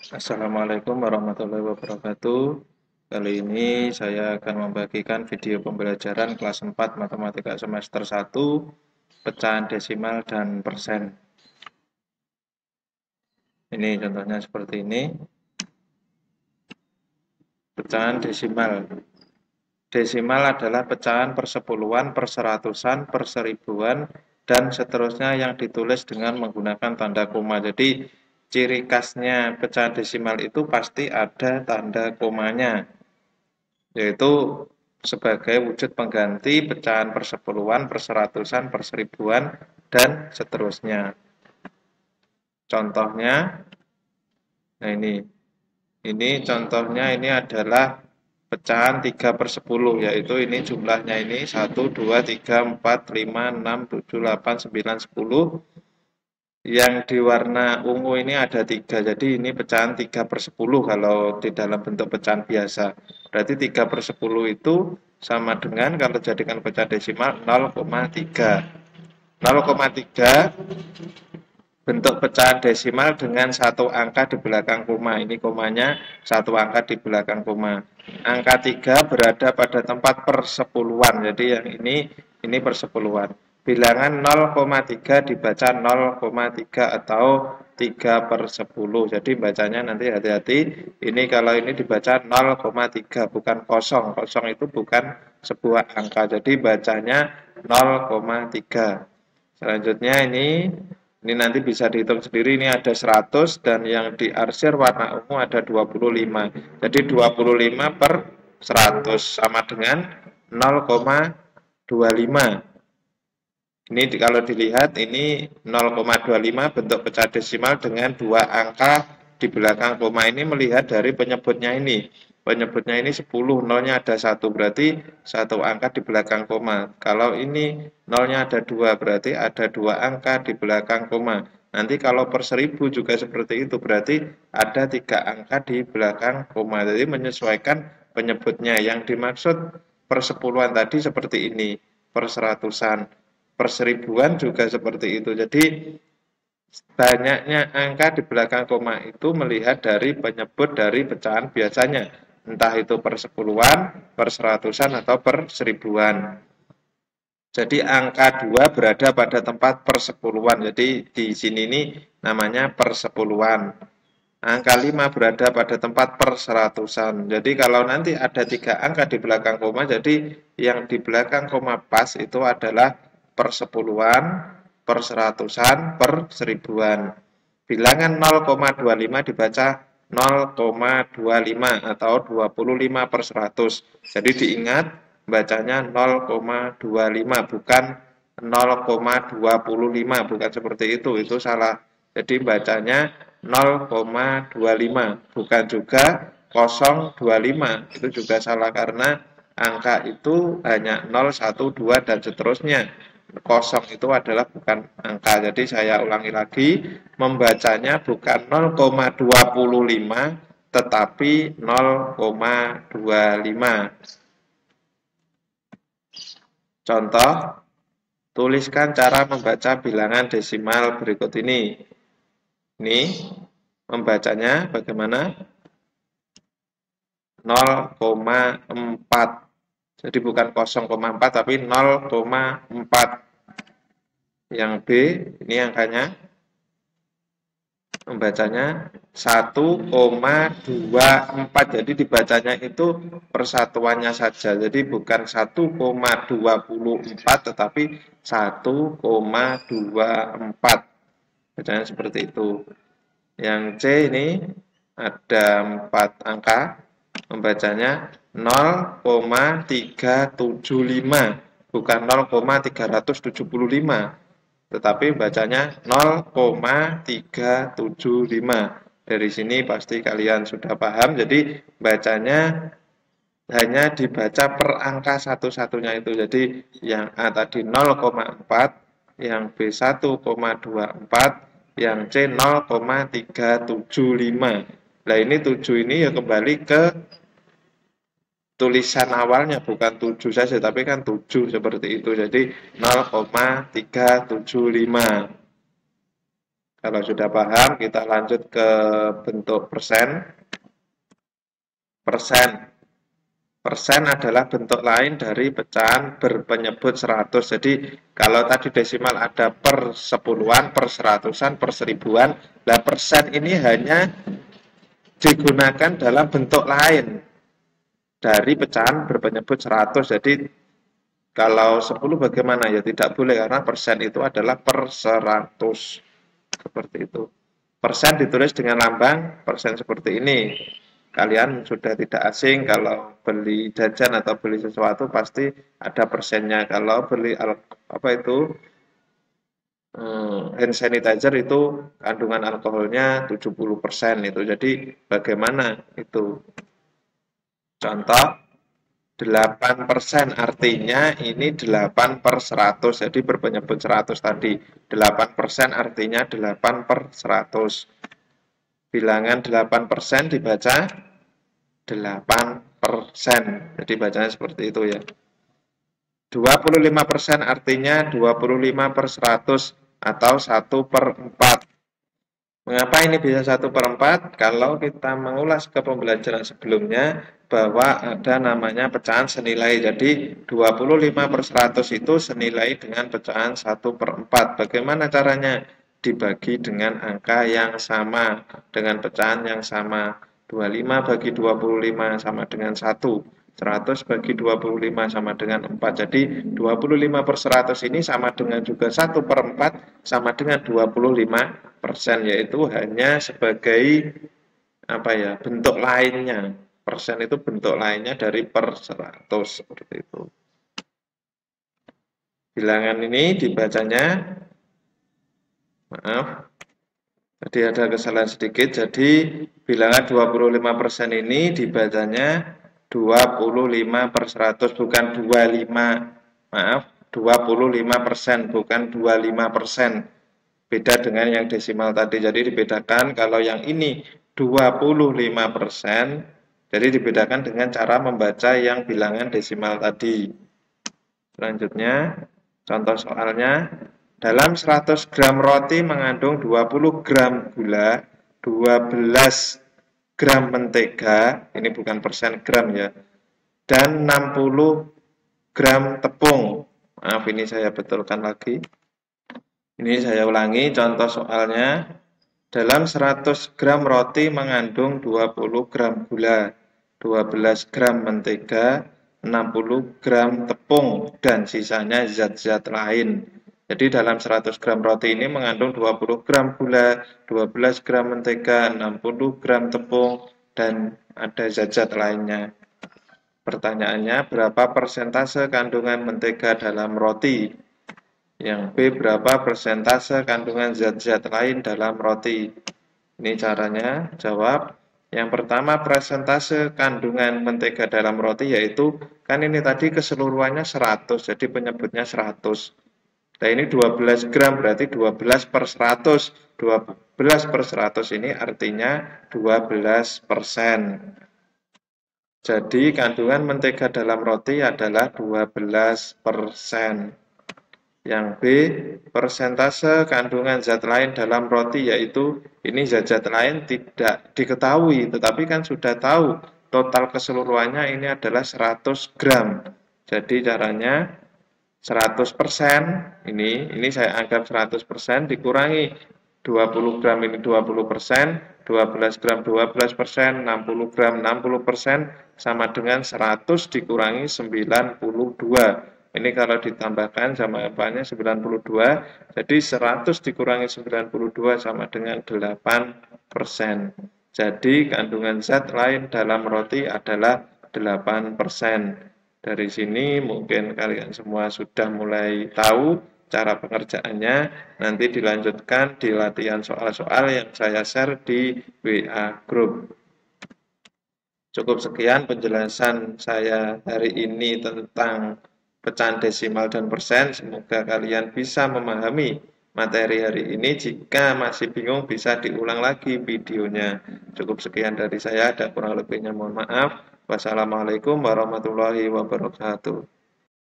Assalamualaikum warahmatullahi wabarakatuh. Kali ini saya akan membagikan video pembelajaran kelas 4 Matematika semester 1, pecahan desimal dan persen. Ini contohnya seperti ini. Pecahan desimal. Desimal adalah pecahan persepuluhan, perseratusan, perseribuan, dan seterusnya yang ditulis dengan menggunakan tanda koma. Jadi, ciri khasnya pecahan desimal itu pasti ada tanda komanya, yaitu sebagai wujud pengganti pecahan persepuluhan, perseratusan, perseribuan, dan seterusnya. Contohnya, nah ini contohnya ini adalah pecahan 3 per 10, yaitu ini jumlahnya ini 1, 2, 3, 4, 5, 6, 7, 8, 9, 10. Yang di warna ungu ini ada 3, jadi ini pecahan 3 per 10 kalau di dalam bentuk pecahan biasa. Berarti 3 per 10 itu sama dengan kalau jadikan pecahan desimal 0,3. 0,3 bentuk pecahan desimal dengan satu angka di belakang koma. Ini komanya satu angka di belakang koma. Angka 3 berada pada tempat persepuluhan. Jadi yang ini persepuluhan. Bilangan 0,3 dibaca 0,3 atau 3 per 10. Jadi bacanya nanti hati-hati. Ini kalau ini dibaca 0,3 bukan kosong. Kosong itu bukan sebuah angka. Jadi bacanya 0,3. Selanjutnya ini nanti bisa dihitung sendiri, ini ada 100 dan yang diarsir warna ungu ada 25. Jadi 25 per 100 sama dengan 0,25. Ini kalau dilihat ini 0,25 bentuk pecahan desimal dengan dua angka di belakang koma. Ini melihat dari penyebutnya ini. Penyebutnya ini 10, nolnya ada 1, berarti satu angka di belakang koma. Kalau ini nolnya ada 2, berarti ada dua angka di belakang koma. Nanti kalau per 1000 juga seperti itu, berarti ada 3 angka di belakang koma. Jadi menyesuaikan penyebutnya. Yang dimaksud persepuluhan tadi seperti ini, per seratusan, perseribuan juga seperti itu. Jadi banyaknya angka di belakang koma itu melihat dari penyebut dari pecahan biasanya, entah itu per sepuluhan, per seratusan, atau per seribuan. Jadi angka 2 berada pada tempat persepuluhan. Jadi di sini ini namanya persepuluhan. Angka 5 berada pada tempat perseratusan. Jadi kalau nanti ada 3 angka di belakang koma, jadi yang di belakang koma pas itu adalah persepuluhan, perseratusan, perseribuan. Bilangan 0,25 dibaca 0,25 atau 25 per 100. Jadi diingat bacanya 0,25 bukan 0,25, bukan seperti itu salah. Jadi bacanya 0,25, bukan juga 0,25, itu juga salah karena angka itu hanya 0, 1, 2, dan seterusnya. Kosong itu adalah bukan angka. Jadi saya ulangi lagi, membacanya bukan 0,25 tetapi 0,25. Contoh, tuliskan cara membaca bilangan desimal berikut ini. Ini membacanya bagaimana? 0,4. Jadi bukan 0,4 tapi 0,4. Yang B, ini angkanya membacanya 1,24. Jadi dibacanya itu persatuannya saja. Jadi bukan 1,24 tetapi 1,24. Bacanya seperti itu. Yang C ini ada 4 angka. Membacanya 0,375. Bukan 0,375. Tetapi bacanya 0,375. Dari sini pasti kalian sudah paham. Jadi bacanya hanya dibaca per angka satu-satunya itu. Jadi yang A tadi 0,4, yang B 1,24, yang C 0,375. Nah ini 7 ini ya kembali ke tulisan awalnya, bukan 7 saja, tapi kan 7 seperti itu. Jadi 0,375. Kalau sudah paham, kita lanjut ke bentuk persen. Persen. Persen adalah bentuk lain dari pecahan berpenyebut 100. Jadi kalau tadi desimal ada per sepuluhan, per seratusan, per seribuan, nah persen ini hanya digunakan dalam bentuk lain dari pecahan berpenyebut 100. Jadi kalau 10 bagaimana? Ya tidak boleh karena persen itu adalah per 100. Seperti itu. Persen ditulis dengan lambang persen seperti ini. Kalian sudah tidak asing kalau beli jajan atau beli sesuatu pasti ada persennya. Kalau beli apa itu hand sanitizer itu kandungan alkoholnya 70% itu. Jadi bagaimana itu? Contoh 8% artinya ini 8 per 100. Jadi berpenyebut 100 tadi. 8% artinya 8 per 100. Bilangan 8% dibaca 8%. Jadi bacanya seperti itu ya. 25% artinya 25 per 100 atau 1 per 4. Mengapa ini bisa 1 per 4? Kalau kita mengulas ke pembelajaran sebelumnya bahwa ada namanya pecahan senilai. Jadi 25 per 100 itu senilai dengan pecahan 1 per 4. Bagaimana caranya? Dibagi dengan angka yang sama, dengan pecahan yang sama. 25 bagi 25 sama dengan 1. 100 bagi 25 sama dengan 4. Jadi 25 per 100 ini sama dengan juga 1 per 4 sama dengan 25%, yaitu hanya sebagai apa ya, bentuk lainnya. Persen itu bentuk lainnya dari per 100 seperti itu. Bilangan ini dibacanya, maaf, tadi ada kesalahan sedikit. Jadi bilangan 25% ini dibacanya 25 per 100 bukan 25. Maaf, 25% bukan 25%. Beda dengan yang desimal tadi. Jadi dibedakan kalau yang ini 25%, jadi dibedakan dengan cara membaca yang bilangan desimal tadi. Selanjutnya, contoh soalnya, dalam 100 gram roti mengandung 20 gram gula, 12 gram mentega, ini bukan persen gram ya, dan 60 gram tepung. Maaf, ini saya betulkan lagi. Ini saya ulangi contoh soalnya. Dalam 100 gram roti mengandung 20 gram gula, 12 gram mentega, 60 gram tepung, dan sisanya zat-zat lain. Jadi dalam 100 gram roti ini mengandung 20 gram gula, 12 gram mentega, 60 gram tepung, dan ada zat-zat lainnya. Pertanyaannya, berapa persentase kandungan mentega dalam roti? Yang B, berapa persentase kandungan zat-zat lain dalam roti? Ini caranya, jawab. Yang pertama, persentase kandungan mentega dalam roti yaitu, kan ini tadi keseluruhannya 100, jadi penyebutnya 100. Nah ini 12 gram, berarti 12 per 100. 12 per 100 ini artinya 12%. Jadi kandungan mentega dalam roti adalah 12%. Yang B, persentase kandungan zat lain dalam roti yaitu, ini zat-zat lain tidak diketahui, tetapi kan sudah tahu total keseluruhannya ini adalah 100 gram. Jadi caranya 100%, ini saya anggap 100% dikurangi 20 gram ini 20%, 12 gram 12%, 60 gram 60% sama dengan 100 dikurangi 92. Ini kalau ditambahkan sama apanya 92, jadi 100 dikurangi 92 sama dengan 8%. Jadi kandungan zat lain dalam roti adalah 8%. Dari sini mungkin kalian semua sudah mulai tahu cara pengerjaannya. Nanti dilanjutkan di latihan soal-soal yang saya share di WA Group. Cukup sekian penjelasan saya hari ini tentang pecahan desimal dan persen. Semoga kalian bisa memahami materi hari ini. Jika masih bingung bisa diulang lagi videonya. Cukup sekian dari saya, ada kurang lebihnya mohon maaf. Wassalamualaikum warahmatullahi wabarakatuh.